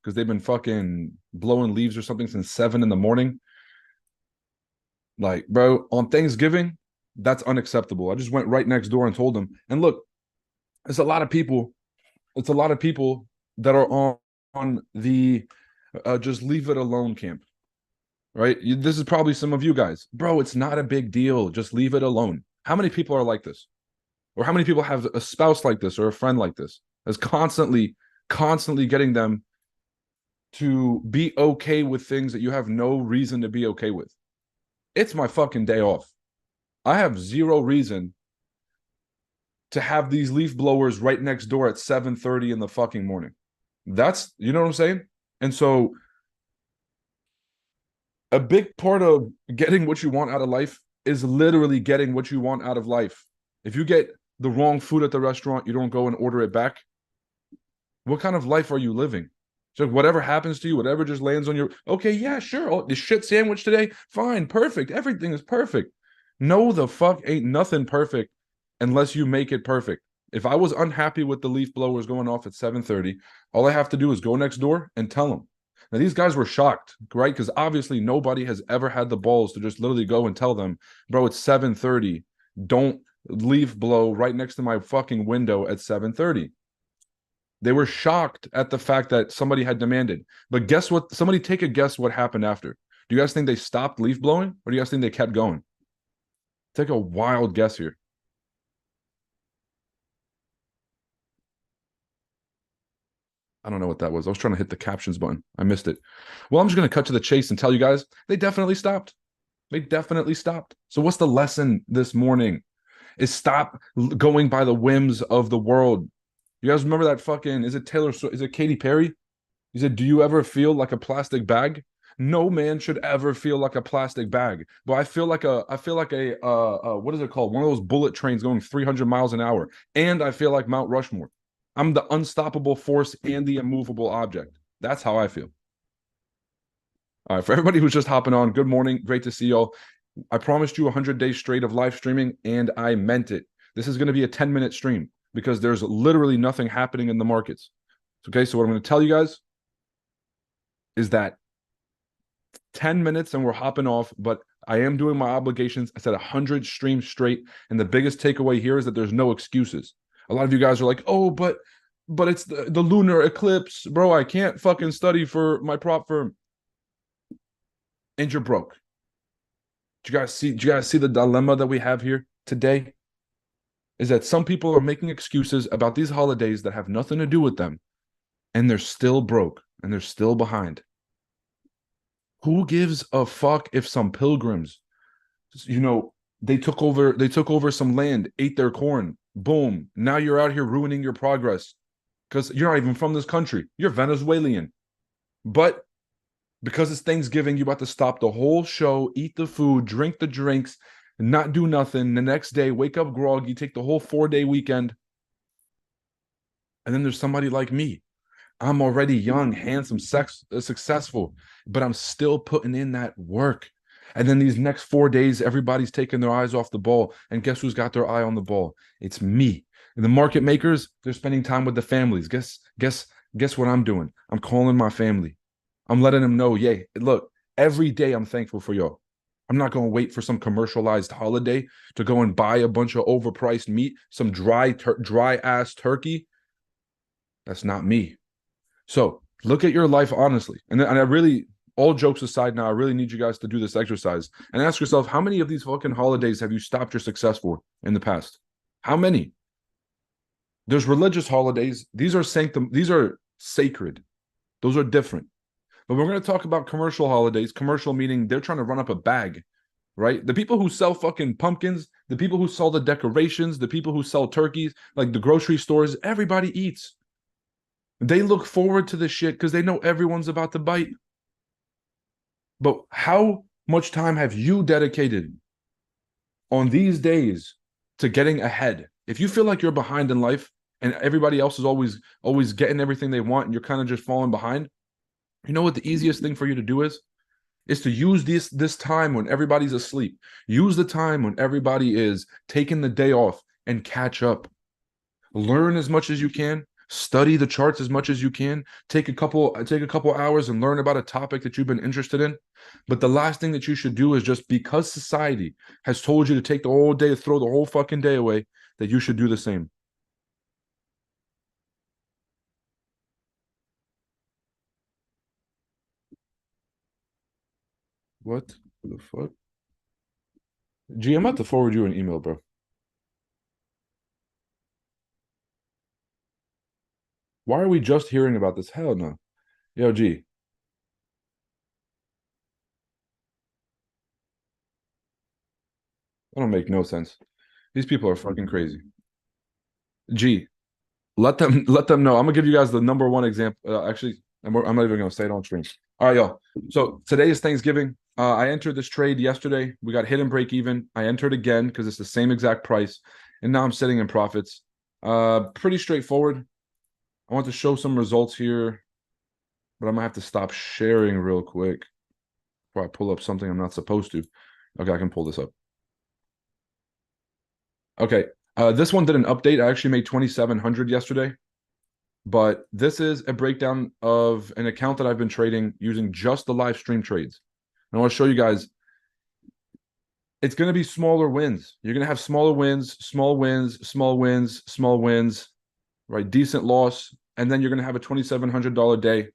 because they've been fucking blowing leaves or something since 7 in the morning. Like, bro, on Thanksgiving, that's unacceptable. I just went right next door and told them. And look, it's a lot of people. It's a lot of people that are on the just leave it alone camp, right? This is probably some of you guys. Bro, it's not a big deal. Just leave it alone. How many people are like this? Or how many people have a spouse like this or a friend like this that's constantly getting them to be okay with things that you have no reason to be okay with? It's my fucking day off. I have zero reason to have these leaf blowers right next door at 7:30 in the fucking morning. That's, you know what I'm saying? And so a big part of getting what you want out of life is literally getting what you want out of life. If you get the wrong food at the restaurant, you don't go and order it back. What kind of life are you living? So whatever happens to you, whatever just lands on your, okay, yeah, sure. Oh, the shit sandwich today, fine, perfect. Everything is perfect. No, the fuck ain't nothing perfect unless you make it perfect. If I was unhappy with the leaf blowers going off at 7:30, all I have to do is go next door and tell them. Now, these guys were shocked, right? Because obviously nobody has ever had the balls to just literally go and tell them, bro, it's 7:30. Don't leaf blow right next to my fucking window at 7:30. They were shocked at the fact that somebody had demanded. But guess what? Somebody take a guess what happened after. Do you guys think they stopped leaf blowing, or do you guys think they kept going? Take a wild guess here. I don't know what that was. I was trying to hit the captions button. I missed it. Well, I'm just going to cut to the chase and tell you guys they definitely stopped. They definitely stopped. So what's the lesson this morning? Is stop going by the whims of the world. You guys remember that fucking, is it Taylor Swift? Is it Katy Perry? He said, do you ever feel like a plastic bag? No man should ever feel like a plastic bag. But I feel like what is it called? One of those bullet trains going 300 miles an hour. And I feel like Mount Rushmore. I'm the unstoppable force and the immovable object. That's how I feel. All right, for everybody who's just hopping on, good morning. Great to see y'all. I promised you 100 days straight of live streaming, and I meant it. This is going to be a 10-minute stream because there's literally nothing happening in the markets. Okay, so what I'm going to tell you guys is that 10 minutes and we're hopping off, but I am doing my obligations. I said 100 streams straight, and the biggest takeaway here is that there's no excuses. A lot of you guys are like, oh, but it's the lunar eclipse. Bro, I can't fucking study for my prop firm. And you're broke. Do you guys see the dilemma that we have here today? Is that some people are making excuses about these holidays that have nothing to do with them, and they're still broke and they're still behind. Who gives a fuck if some pilgrims, they took over some land, ate their corn, boom, now you're out here ruining your progress because you're not even from this country. You're Venezuelan. But because it's Thanksgiving, you're about to stop the whole show, eat the food, drink the drinks, not do nothing. The next day, wake up groggy, take the whole 4-day weekend. And then there's somebody like me. I'm already young, handsome, successful, but I'm still putting in that work. And then these next 4 days, everybody's taking their eyes off the ball. And guess who's got their eye on the ball? It's me. And the market makers, they're spending time with the families. Guess what I'm doing? I'm calling my family. I'm letting them know, yay, look, every day I'm thankful for y'all. I'm not going to wait for some commercialized holiday to go and buy a bunch of overpriced meat, some dry ass turkey. That's not me. So look at your life honestly. And I really, all jokes aside now, I really need you guys to do this exercise and ask yourself, how many of these fucking holidays have you stopped your success for in the past? How many? There's religious holidays. These are sacred. Those are different. But we're going to talk about commercial holidays. Commercial meaning they're trying to run up a bag, right? The people who sell fucking pumpkins, the people who sell the decorations, the people who sell turkeys, like the grocery stores, everybody eats. They look forward to this shit because they know everyone's about to bite. But how much time have you dedicated on these days to getting ahead? If you feel like you're behind in life and everybody else is always getting everything they want and you're kind of just falling behind, you know what the easiest thing for you to do is to use this time when everybody's asleep. Use the time when everybody is taking the day off and catch up. Learn as much as you can. Study the charts as much as you can. Take a couple hours and learn about a topic that you've been interested in. But the last thing that you should do is just because society has told you to take the whole day, throw the whole fucking day away, that you should do the same. What the fuck? G, I'm about to forward you an email, bro. Why are we just hearing about this? Hell no. Yo, G, that don't make no sense. These people are fucking crazy. G, let them know. I'm gonna give you guys the number one example. Actually, I'm not even gonna say it on stream. All right, y'all. So today is Thanksgiving. I entered this trade yesterday. We got hit and break even. I entered again because it's the same exact price, and now I'm sitting in profits. Pretty straightforward. I want to show some results here, but I'm gonna have to stop sharing real quick before I pull up something I'm not supposed to. Okay, I can pull this up. Okay, this one did an update. I actually made 2,700 yesterday. But this is a breakdown of an account that I've been trading using just the live stream trades. And I want to show you guys, it's going to be smaller wins. You're going to have smaller wins, small wins, small wins, small wins, right? Decent loss. And then you're going to have a $2,700 day.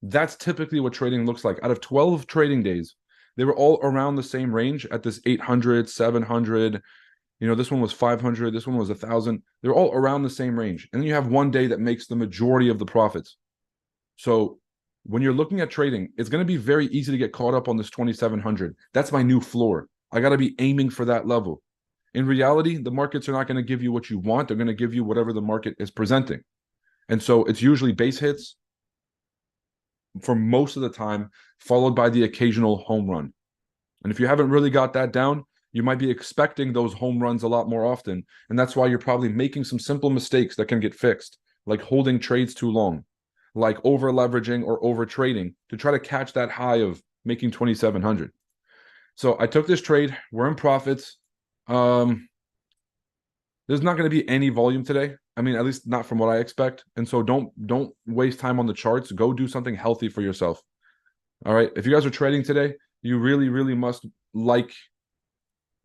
That's typically what trading looks like. Out of 12 trading days, they were all around the same range at this 800, 700. You know, this one was 500. This one was 1,000. They're all around the same range. And then you have one day that makes the majority of the profits. So when you're looking at trading, it's going to be very easy to get caught up on this 2,700. That's my new floor. I got to be aiming for that level. In reality, the markets are not going to give you what you want. They're going to give you whatever the market is presenting. And so it's usually base hits for most of the time, followed by the occasional home run. And if you haven't really got that down, you might be expecting those home runs a lot more often. And that's why you're probably making some simple mistakes that can get fixed, like holding trades too long, like over leveraging or over trading to try to catch that high of making 2,700. So I took this trade. We're in profits. There's not going to be any volume today. I mean, at least not from what I expect. And so don't waste time on the charts. Go do something healthy for yourself. All right. If you guys are trading today, you really, really must like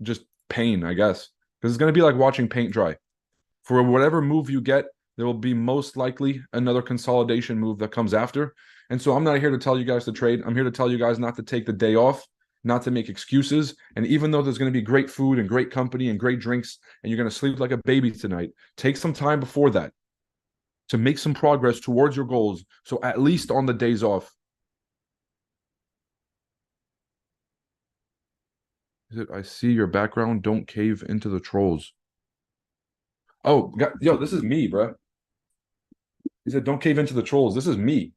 just pain, I guess, because it's going to be like watching paint dry. For whatever move you get, there will be most likely another consolidation move that comes after. And so I'm not here to tell you guys to trade. I'm here to tell you guys not to take the day off, not to make excuses. And even though there's going to be great food and great company and great drinks, and you're going to sleep like a baby tonight, take some time before that to make some progress towards your goals. So at least on the days off. Is it, I see your background. Don't cave into the trolls. Oh, yo, this is me, bro. He said, "Don't cave into the trolls." This is me.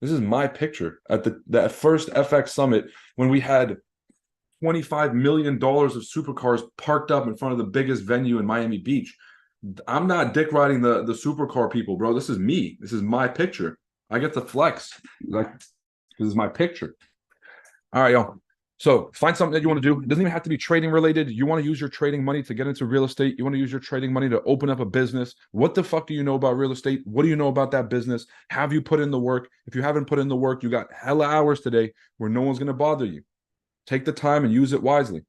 This is my picture at the first FX summit when we had $25 million of supercars parked up in front of the biggest venue in Miami Beach. I'm not dick riding the supercar people, bro. This is me. This is my picture. I get to flex. Like, this is my picture. All right, y'all. So find something that you want to do. It doesn't even have to be trading related. You want to use your trading money to get into real estate. You want to use your trading money to open up a business. What the fuck do you know about real estate? What do you know about that business? Have you put in the work? If you haven't put in the work, you got hella hours today where no one's going to bother you. Take the time and use it wisely.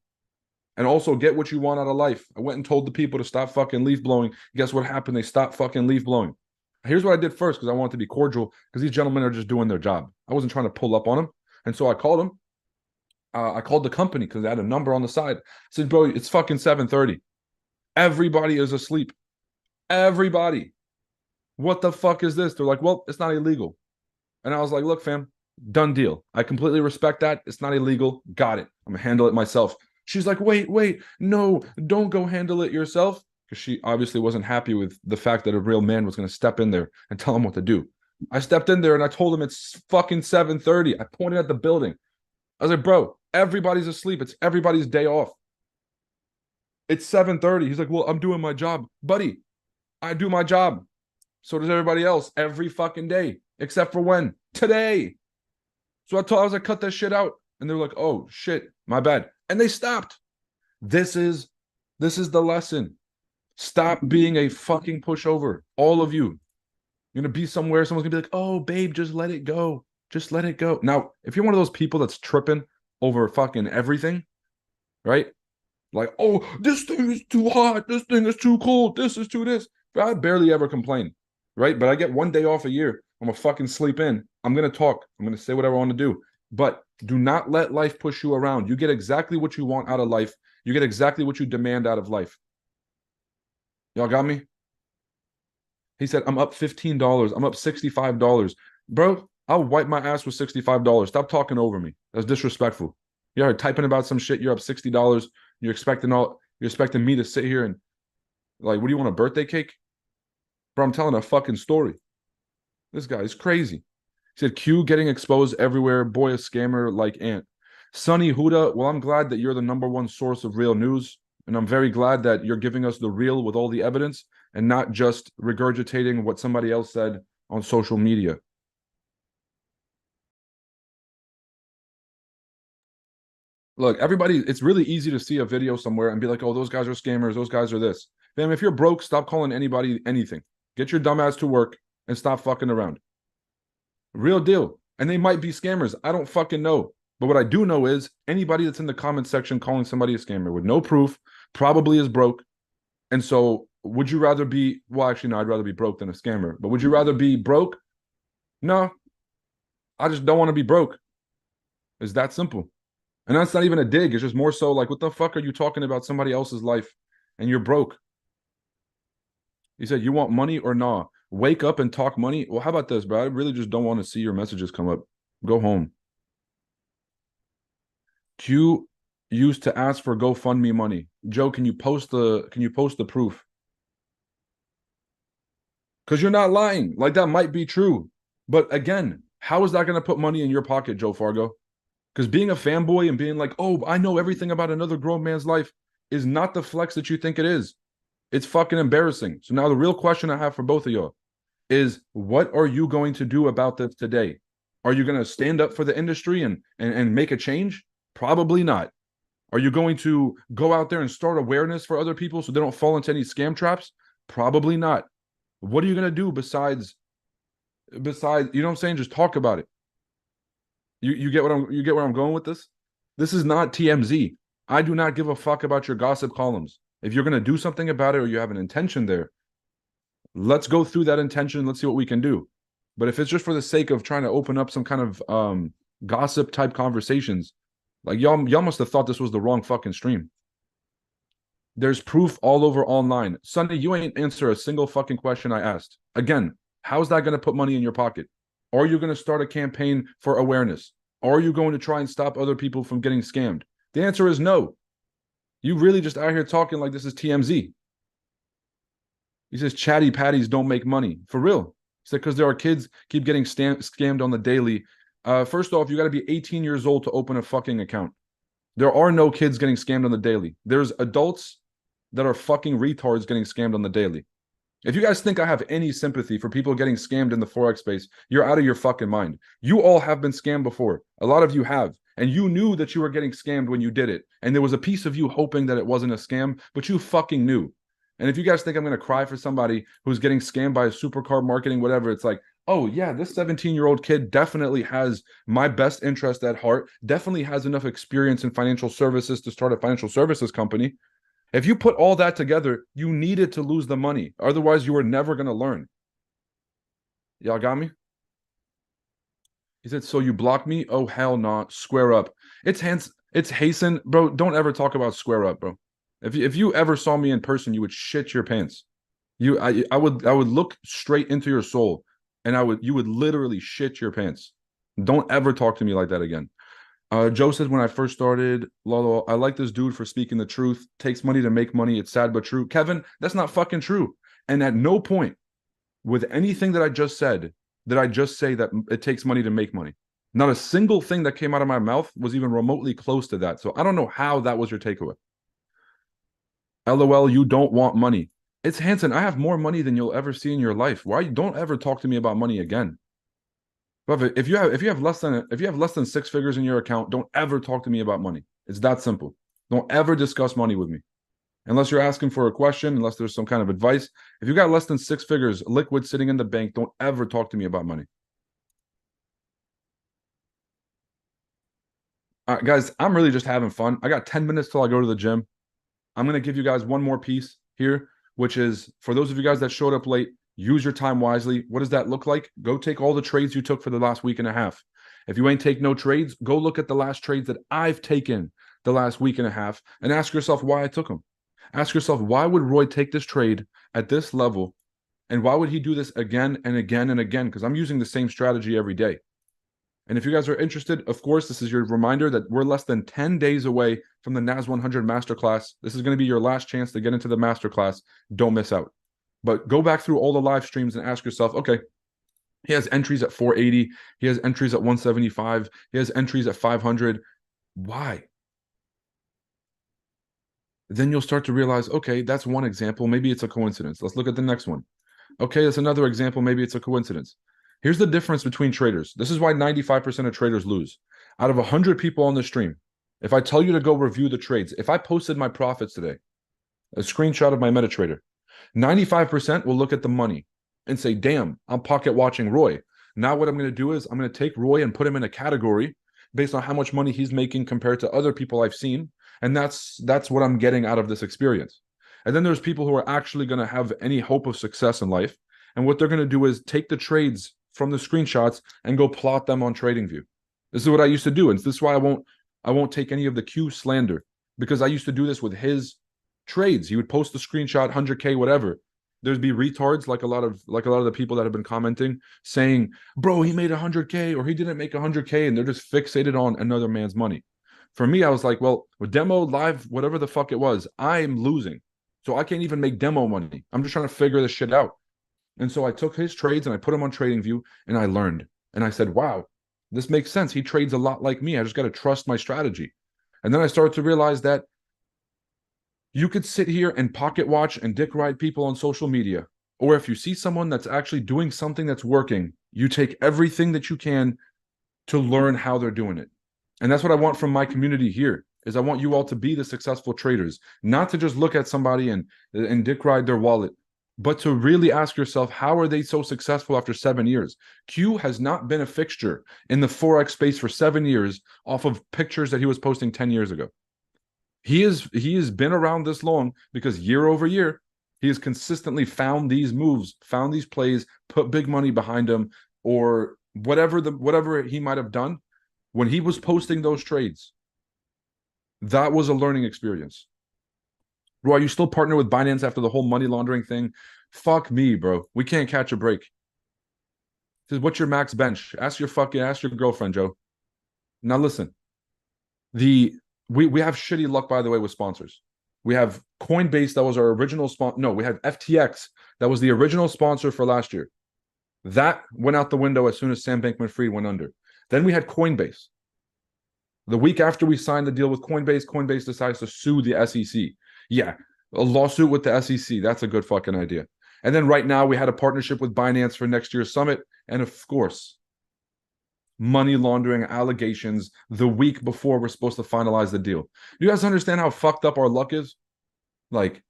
And also get what you want out of life. I went and told the people to stop fucking leaf blowing. Guess what happened? They stopped fucking leaf blowing. Here's what I did first because I wanted to be cordial because these gentlemen are just doing their job. I wasn't trying to pull up on them. And so I called them. I called the company because they had a number on the side. I said, bro, it's fucking 7:30. Everybody is asleep. Everybody. What the fuck is this? They're like, well, it's not illegal. And I was like, look, fam, done deal. I completely respect that. It's not illegal. Got it. I'm going to handle it myself. She's like, wait, no, don't go handle it yourself. Because she obviously wasn't happy with the fact that a real man was going to step in there and tell him what to do. I stepped in there and I told him it's fucking 7:30. I pointed at the building. I was like, bro, everybody's asleep. It's everybody's day off. It's 7:30. He's like, well, I'm doing my job. Buddy, I do my job. So does everybody else every fucking day, except for when? Today. So I was like, cut that shit out. And they were like, oh, shit, my bad. And they stopped. This is the lesson. Stop being a fucking pushover. All of you. You're gonna be somewhere, someone's gonna be like, oh, babe, just let it go. Just let it go. Now, if you're one of those people that's tripping over fucking everything, right? Like, oh, this thing is too hot, this thing is too cold, this is too this. But I barely ever complain, right? But I get one day off a year. I'm gonna fucking sleep in. I'm gonna talk. I'm gonna say whatever I want to do. But do not let life push you around. You get exactly what you want out of life. You get exactly what you demand out of life. Y'all got me? He said, I'm up $15. I'm up $65. Bro, I'll wipe my ass with $65. Stop talking over me. That's disrespectful. You're typing about some shit. You're up $60. You're expecting me to sit here and like, what do you want, a birthday cake? Bro, I'm telling a fucking story. This guy is crazy. He said, Q getting exposed everywhere. Boy, a scammer like Ant. Sonny Huda, well, I'm glad that you're the number one source of real news. And I'm very glad that you're giving us the real with all the evidence and not just regurgitating what somebody else said on social media. Look, everybody, it's really easy to see a video somewhere and be like, oh, those guys are scammers. Those guys are this. Fam, if you're broke, stop calling anybody anything. Get your dumb ass to work and stop fucking around. Real deal. And they might be scammers. I don't fucking know. But what I do know is anybody that's in the comment section calling somebody a scammer with no proof probably is broke. And so would you rather be, well, actually, no, I'd rather be broke than a scammer. But would you rather be broke? No, I just don't want to be broke. It's that simple. And that's not even a dig. It's just more so like, what the fuck are you talking about somebody else's life and you're broke? He said, you want money or nah? Wake up and talk money. Well, how about this, bro? I really just don't want to see your messages come up. Go home. Q used to ask for GoFundMe money. Joe, can you post the proof? Because you're not lying. Like that might be true. But again, how is that going to put money in your pocket, Joe Fargo? Because being a fanboy and being like, oh, I know everything about another grown man's life is not the flex that you think it is. It's fucking embarrassing. So now the real question I have for both of y'all is, what are you going to do about this today? Are you going to stand up for the industry and make a change? Probably not. Are you going to go out there and start awareness for other people so they don't fall into any scam traps? Probably not. What are you going to do besides, you know what I'm saying? Just talk about it. You get where I'm going with this? This is not TMZ. I do not give a fuck about your gossip columns. If you're going to do something about it or you have an intention there, let's go through that intention. Let's see what we can do. But if it's just for the sake of trying to open up some kind of gossip type conversations, like y'all must have thought this was the wrong fucking stream. There's proof all over online. Sunday, you ain't answer a single fucking question I asked. Again, how's that going to put money in your pocket? Are you going to start a campaign for awareness? Are you going to try and stop other people from getting scammed? The answer is no. You really just out here talking like this is TMZ. He says chatty patties don't make money. For real. He said because there are kids keep getting scammed on the daily. First off, you got to be 18 years old to open a fucking account. There are no kids getting scammed on the daily. There's adults that are fucking retards getting scammed on the daily. If you guys think I have any sympathy for people getting scammed in the Forex space, you're out of your fucking mind. You all have been scammed before. A lot of you have. And you knew that you were getting scammed when you did it. And there was a piece of you hoping that it wasn't a scam, but you fucking knew. And if you guys think I'm going to cry for somebody who's getting scammed by a supercar marketing, whatever, it's like, oh, yeah, this 17-year-old kid definitely has my best interest at heart, definitely has enough experience in financial services to start a financial services company. If you put all that together, you needed to lose the money. Otherwise, you were never going to learn. Y'all got me? He said, so you blocked me? Oh, hell no. Square up. It's Hasten. Bro, don't ever talk about square up, bro. If you ever saw me in person, you would shit your pants. I would look straight into your soul and you would literally shit your pants. Don't ever talk to me like that again. Joe says, when I first started, Lolo, I like this dude for speaking the truth. Takes money to make money. It's sad but true. Kevin, that's not fucking true. And at no point with anything that I just said did I just say that it takes money to make money. Not a single thing that came out of my mouth was even remotely close to that. So I don't know how that was your takeaway. LOL, you don't want money. It's Hanson. I have more money than you'll ever see in your life. Why don't ever talk to me about money again? But if you have less than 6 figures in your account, don't ever talk to me about money. It's that simple. Don't ever discuss money with me. Unless you're asking for a question, unless there's some kind of advice. If you got less than 6 figures liquid sitting in the bank, don't ever talk to me about money. All right, guys, I'm really just having fun. I got 10 minutes till I go to the gym. I'm going to give you guys one more piece here, which is for those of you guys that showed up late, use your time wisely. What does that look like? Go take all the trades you took for the last week and a half. If you ain't take no trades, go look at the last trades that I've taken the last week and a half and ask yourself why I took them. Ask yourself, why would Roy take this trade at this level? And why would he do this again and again and again? Because I'm using the same strategy every day. And if you guys are interested, of course, this is your reminder that we're less than 10 days away from the NAS100 masterclass. This is going to be your last chance to get into the masterclass. Don't miss out. But go back through all the live streams and ask yourself, okay, he has entries at 480. He has entries at 175. He has entries at 500. Why? Then you'll start to realize, okay, that's one example. Maybe it's a coincidence. Let's look at the next one. Okay, that's another example. Maybe it's a coincidence. Here's the difference between traders. This is why 95% of traders lose. Out of 100 people on the stream, if I tell you to go review the trades, if I posted my profits today, a screenshot of my MetaTrader, 95% will look at the money and say, damn, I'm pocket watching Roy. Now what I'm going to do is I'm going to take Roy and put him in a category based on how much money he's making compared to other people I've seen. And that's what I'm getting out of this experience. And then there's people who are actually going to have any hope of success in life. And what they're going to do is take the trades from the screenshots and go plot them on TradingView. This is what I used to do. And this is why I won't take any of the Q slander, because I used to do this with his trades. He would post the screenshot, 100K, whatever. There'd be retards like a lot of the people that have been commenting saying, bro, he made 100K or he didn't make 100K, and they're just fixated on another man's money. For me, I was like, well, with demo, live, whatever the fuck it was, I'm losing. So I can't even make demo money. I'm just trying to figure this shit out. And so I took his trades and I put them on TradingView and I learned. And I said, wow, this makes sense. He trades a lot like me. I just got to trust my strategy. And then I started to realize that you could sit here and pocket watch and dick ride people on social media. Or if you see someone that's actually doing something that's working, you take everything that you can to learn how they're doing it. And that's what I want from my community here, is I want you all to be the successful traders, not to just look at somebody and dick ride their wallet, but to really ask yourself, how are they so successful after 7 years? Q has not been a fixture in the Forex space for 7 years off of pictures that he was posting 10 years ago. He has been around this long because year over year, he has consistently found these moves, found these plays, put big money behind them, or whatever he might have done. When he was posting those trades, that was a learning experience. Bro, are you still partner with Binance after the whole money laundering thing? Fuck me, bro. We can't catch a break. Says, what's your max bench? Ask your girlfriend, Joe. Now listen, we have shitty luck, by the way, with sponsors. We have Coinbase, that was our original sponsor. No, we had FTX, that was the original sponsor for last year. That went out the window as soon as Sam Bankman-Fried went under. Then we had Coinbase. The week after we signed the deal with Coinbase, Coinbase decides to sue the SEC. Yeah, a lawsuit with the SEC. That's a good fucking idea. And then right now we had a partnership with Binance for next year's summit. And of course, money laundering allegations the week before we're supposed to finalize the deal. Do you guys understand how fucked up our luck is? Like,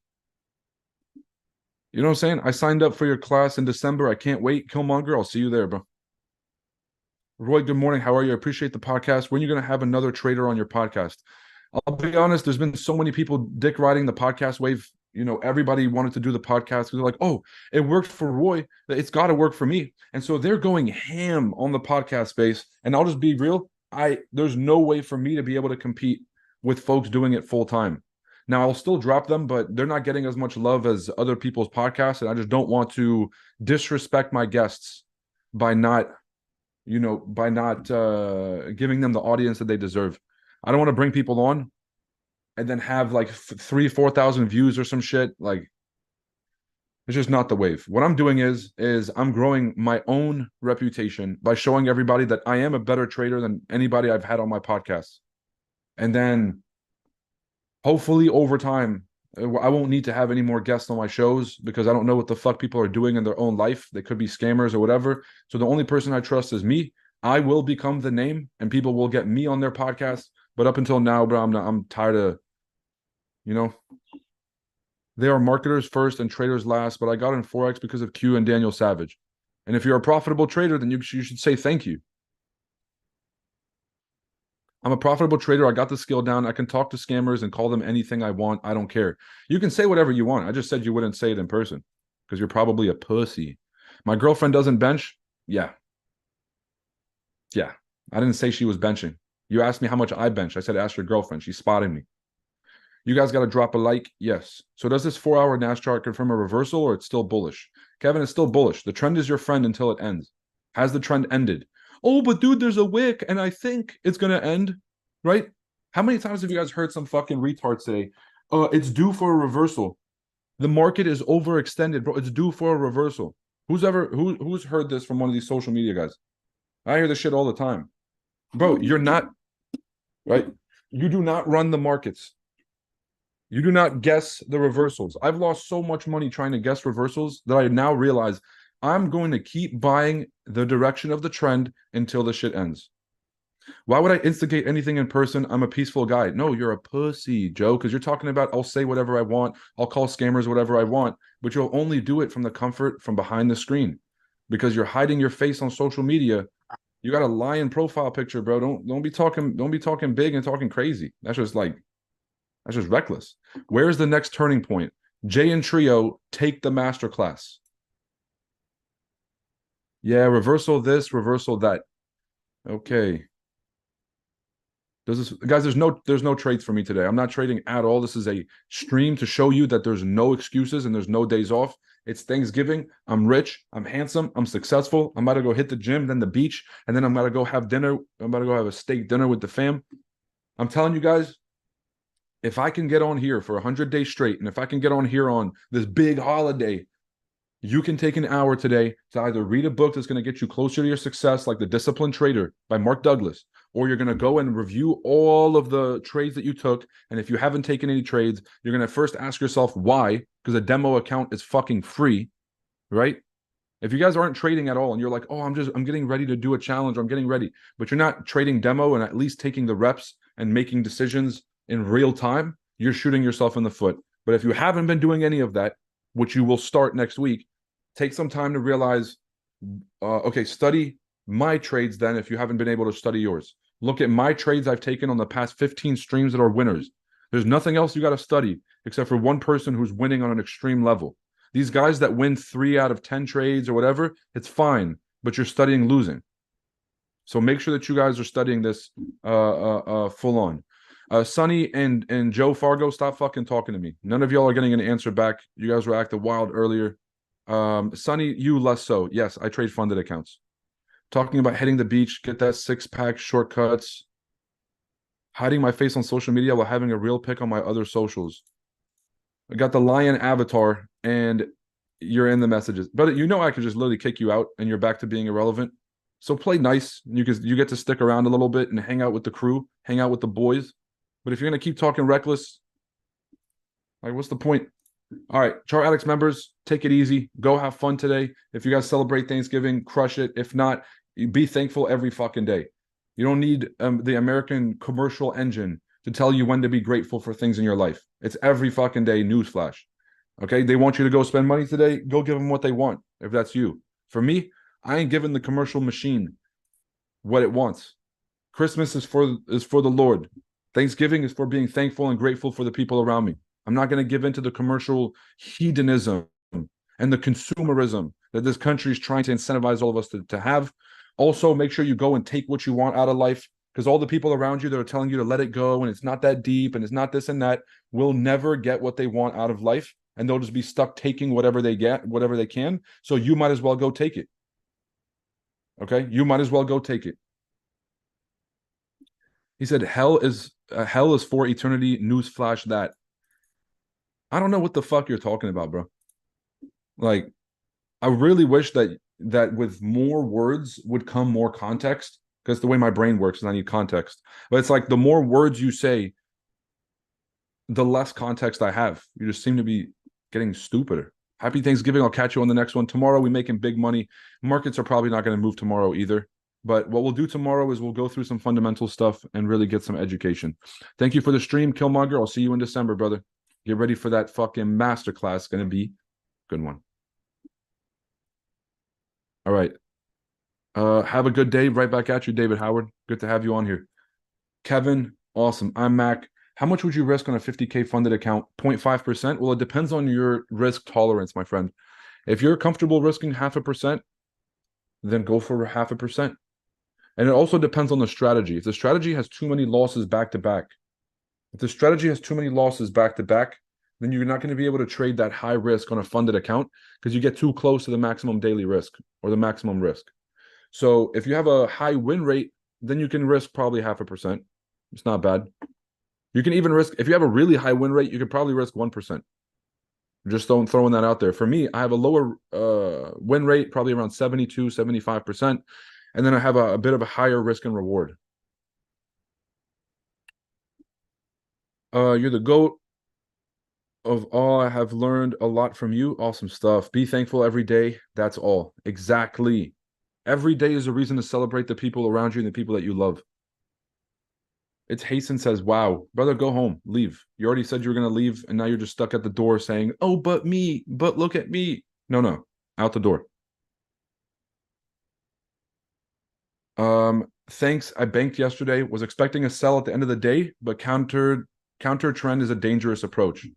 you know what I'm saying? I signed up for your class in December. I can't wait. Killmonger, I'll see you there, bro. Roy, good morning. How are you? I appreciate the podcast. When are you going to have another trader on your podcast? I'll be honest, there's been so many people dick riding the podcast wave. You know, everybody wanted to do the podcast because they're like, oh, it worked for Roy. It's got to work for me. And so they're going ham on the podcast space. And I'll just be real. There's no way for me to be able to compete with folks doing it full time. Now, I'll still drop them, but they're not getting as much love as other people's podcasts. And I just don't want to disrespect my guests by not giving them the audience that they deserve. I don't want to bring people on and then have like 4,000 views or some shit. Like, it's just not the wave. What I'm doing is I'm growing my own reputation by showing everybody that I am a better trader than anybody I've had on my podcast. And then hopefully over time, I won't need to have any more guests on my shows because I don't know what the fuck people are doing in their own life. They could be scammers or whatever. So the only person I trust is me. I will become the name and people will get me on their podcast. But up until now, bro, I'm tired of, They are marketers first and traders last, but I got in Forex because of Q and Daniel Savage. And if you're a profitable trader, then you should say thank you. I'm a profitable trader. I got the skill down. I can talk to scammers and call them anything I want. I don't care. You can say whatever you want. I just said you wouldn't say it in person because you're probably a pussy. My girlfriend doesn't bench. Yeah. Yeah. I didn't say she was benching. You asked me how much I bench. I said, ask your girlfriend. She's spotting me. You guys got to drop a like. Yes. So does this 4-hour NAS chart confirm a reversal or it's still bullish? Kevin, it's still bullish. The trend is your friend until it ends. Has the trend ended? Oh, but dude, there's a wick and I think it's going to end, right? How many times have you guys heard some fucking retard say, it's due for a reversal? The market is overextended, bro. It's due for a reversal. Who's heard this from one of these social media guys? I hear this shit all the time. Bro, you're not, right? You do not run the markets. You do not guess the reversals. I've lost so much money trying to guess reversals that I now realize I'm going to keep buying the direction of the trend until the shit ends. Why would I instigate anything in person? I'm a peaceful guy. No, you're a pussy, Joe, because you're talking about I'll say whatever I want. I'll call scammers whatever I want, but you'll only do it from the comfort from behind the screen because you're hiding your face on social media. You got a lying profile picture, bro. Don't be talking big and talking crazy. That's just reckless. Where's the next turning point? Jay and Trio take the masterclass. Yeah, reversal this, reversal that. Okay. Guys, there's no trades for me today. I'm not trading at all. This is a stream to show you that there's no excuses and there's no days off. It's Thanksgiving. I'm rich. I'm handsome. I'm successful. I'm about to go hit the gym, then the beach, and then I'm about to go have dinner. I'm about to go have a steak dinner with the fam. I'm telling you guys, if I can get on here for 100 days straight, and if I can get on here on this big holiday, you can take an hour today to either read a book that's going to get you closer to your success, like The Disciplined Trader by Mark Douglas, or you're going to go and review all of the trades that you took. And if you haven't taken any trades, you're going to first ask yourself why, because a demo account is fucking free, right? If you guys aren't trading at all and you're like, oh, I'm getting ready to do a challenge, or I'm getting ready, but you're not trading demo and at least taking the reps and making decisions in real time, you're shooting yourself in the foot. But if you haven't been doing any of that, which you will start next week, take some time to realize, okay, study my trades then if you haven't been able to study yours. Look at my trades I've taken on the past 15 streams that are winners. There's nothing else you got to study except for one person who's winning on an extreme level. These guys that win 3 out of 10 trades or whatever, it's fine, but you're studying losing. So make sure that you guys are studying this full on. Sonny and Joe Fargo, stop fucking talking to me. None of y'all are getting an answer back. You guys were acting wild earlier. Sonny, you less so. Yes, I trade funded accounts. Talking about hitting the beach, get that 6-pack shortcuts. Hiding my face on social media while having a real pic on my other socials. I got the lion avatar and you're in the messages. But you know I could just literally kick you out and you're back to being irrelevant. So play nice. You get to stick around a little bit and hang out with the crew, hang out with the boys. But if you're going to keep talking reckless, like, what's the point? All right, Chart Addicts members, take it easy. Go have fun today. If you guys celebrate Thanksgiving, crush it. If not, be thankful every fucking day. You don't need the American commercial engine to tell you when to be grateful for things in your life. It's every fucking day, newsflash. Okay, they want you to go spend money today. Go give them what they want, if that's you. For me, I ain't giving the commercial machine what it wants. Christmas is for the Lord. Thanksgiving is for being thankful and grateful for the people around me. I'm not going to give in to the commercial hedonism and the consumerism that this country is trying to incentivize all of us to have. Also, make sure you go and take what you want out of life, because all the people around you that are telling you to let it go and it's not that deep and it's not this and that will never get what they want out of life, and they'll just be stuck taking whatever they can. So you might as well go take it. Okay? You might as well go take it. He said, hell is for eternity. Newsflash that. I don't know what the fuck you're talking about, bro. Like, I really wish that with more words would come more context, because the way my brain works is I need context. But it's like the more words you say, the less context I have. You just seem to be getting stupider. Happy Thanksgiving. I'll catch you on the next one. Tomorrow we making big money. Markets are probably not going to move tomorrow either. But what we'll do tomorrow is we'll go through some fundamental stuff and really get some education. Thank you for the stream, Killmonger. I'll see you in December, brother. Get ready for that fucking masterclass. It's going to be a good one. All right. Have a good day. Right back at you, David Howard. Good to have you on here. Kevin, awesome. I'm Mac. How much would you risk on a 50K funded account? 0.5%? Well, it depends on your risk tolerance, my friend. If you're comfortable risking 0.5%, then go for 0.5%. And it also depends on the strategy. If the strategy has too many losses back to back, then you're not going to be able to trade that high risk on a funded account because you get too close to the maximum daily risk or the maximum risk. So if you have a high win rate, then you can risk probably 0.5%. It's not bad. You can even risk, if you have a really high win rate, you could probably risk 1%. Just throwing that out there. For me, I have a lower win rate, probably around 72, 75%. And then I have a bit of a higher risk and reward. You're the GOAT of all. I have learned a lot from you. Awesome stuff. Be thankful every day. That's all. Exactly. Every day is a reason to celebrate the people around you and the people that you love. It's Hasten says, wow, brother, go home, leave. You already said you were going to leave, and now you're just stuck at the door saying, oh, but me, but look at me. No, out the door. Thanks. I banked yesterday, was expecting a sell at the end of the day, but counter trend is a dangerous approach.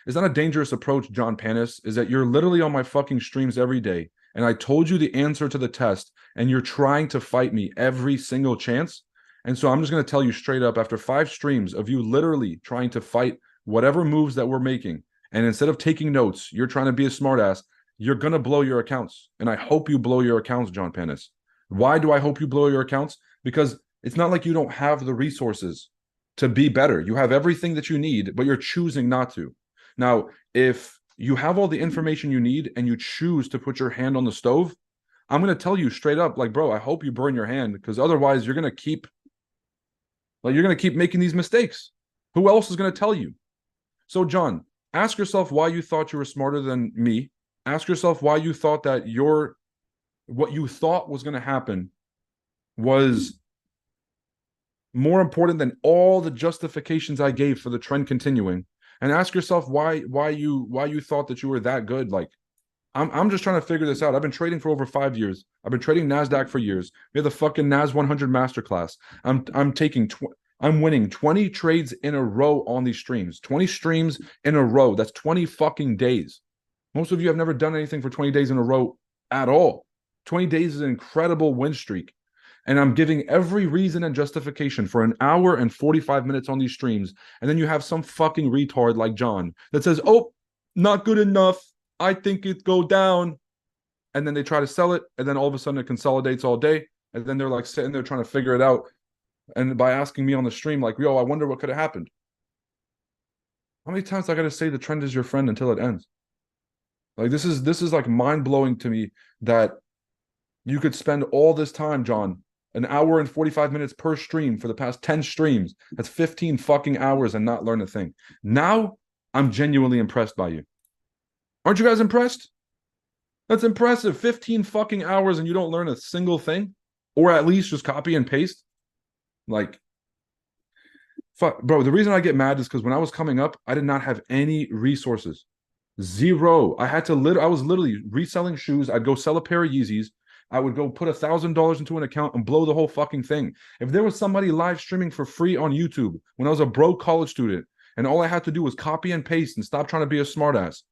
It's not a dangerous approach, John Panis, is that you're literally on my fucking streams every day, and I told you the answer to the test, and you're trying to fight me every single chance. And so I'm just going to tell you straight up, after 5 streams of you literally trying to fight whatever moves that we're making, and instead of taking notes, you're trying to be a smartass, you're going to blow your accounts. And I hope you blow your accounts, John Panis. Why do I hope you blow your accounts? Because it's not like you don't have the resources to be better. You have everything that you need, but you're choosing not to. Now, if you have all the information you need and you choose to put your hand on the stove, I'm going to tell you straight up, like, bro, I hope you burn your hand, because otherwise you're going to keep making these mistakes. Who else is going to tell you? So, John, ask yourself why you thought you were smarter than me. Ask yourself why you thought that what you thought was going to happen was more important than all the justifications I gave for the trend continuing. And ask yourself why you thought that you were that good. Like, I'm just trying to figure this out. I've been trading for over 5 years. I've been trading NASDAQ for years. We have the fucking NAS100 masterclass. I'm winning 20 trades in a row on these streams. 20 streams in a row. That's 20 fucking days. Most of you have never done anything for 20 days in a row at all. 20 days is an incredible win streak. And I'm giving every reason and justification for an hour and 45 minutes on these streams. And then you have some fucking retard like John that says, oh, not good enough. I think it go down. And then they try to sell it. And then all of a sudden it consolidates all day. And then they're like sitting there trying to figure it out. And by asking me on the stream, like, yo, I wonder what could have happened. How many times I got to say the trend is your friend until it ends? Like, this is like mind-blowing to me that you could spend all this time, John, an hour and 45 minutes per stream for the past 10 streams. That's 15 fucking hours and not learn a thing. Now, I'm genuinely impressed by you. Aren't you guys impressed? That's impressive. 15 fucking hours and you don't learn a single thing? Or at least just copy and paste? Like, fuck, bro, the reason I get mad is because when I was coming up, I did not have any resources. Zero. I was literally reselling shoes. I'd go sell a pair of Yeezys. I would go put $1,000 into an account and blow the whole fucking thing. If there was somebody live streaming for free on YouTube when I was a broke college student and all I had to do was copy and paste and stop trying to be a smartass,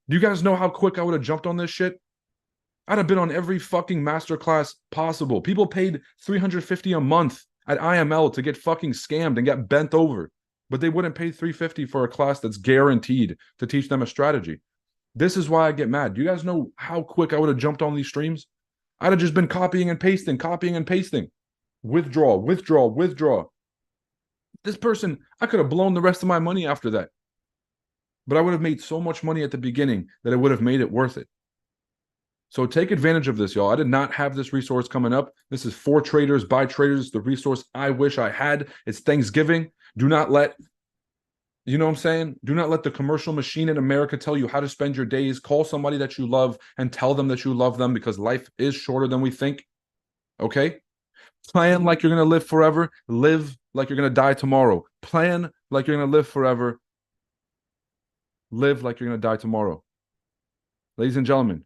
do you guys know how quick I would have jumped on this shit? I'd have been on every fucking masterclass possible. People paid $350 a month at IML to get fucking scammed and get bent over, but they wouldn't pay $350 for a class that's guaranteed to teach them a strategy. This is why I get mad. Do you guys know how quick I would have jumped on these streams? I'd have just been copying and pasting. Withdraw. This person, I could have blown the rest of my money after that. But I would have made so much money at the beginning that it would have made it worth it. So take advantage of this, y'all. I did not have this resource coming up. This is for traders, by traders, the resource I wish I had. It's Thanksgiving. Do not let, you know what I'm saying? Do not let the commercial machine in America tell you how to spend your days. Call somebody that you love and tell them that you love them, because life is shorter than we think. Okay? Plan like you're going to live forever. Live like you're going to die tomorrow. Plan like you're going to live forever. Live like you're going to die tomorrow. Ladies and gentlemen,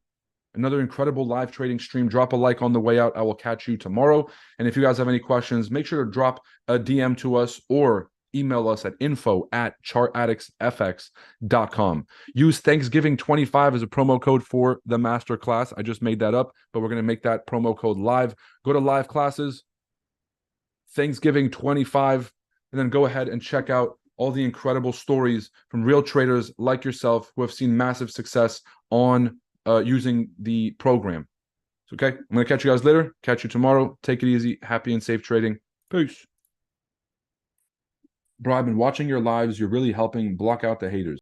another incredible live trading stream. Drop a like on the way out. I will catch you tomorrow. And if you guys have any questions, make sure to drop a DM to us or email us at info@chartaddictsfx.com. Use Thanksgiving 25 as a promo code for the masterclass. I just made that up, but we're going to make that promo code live. Go to live classes, Thanksgiving 25, and then go ahead and check out all the incredible stories from real traders like yourself who have seen massive success on using the program. Okay, I'm going to catch you guys later. Catch you tomorrow. Take it easy. Happy and safe trading. Peace. Bro, I've been watching your lives. You're really helping block out the haters.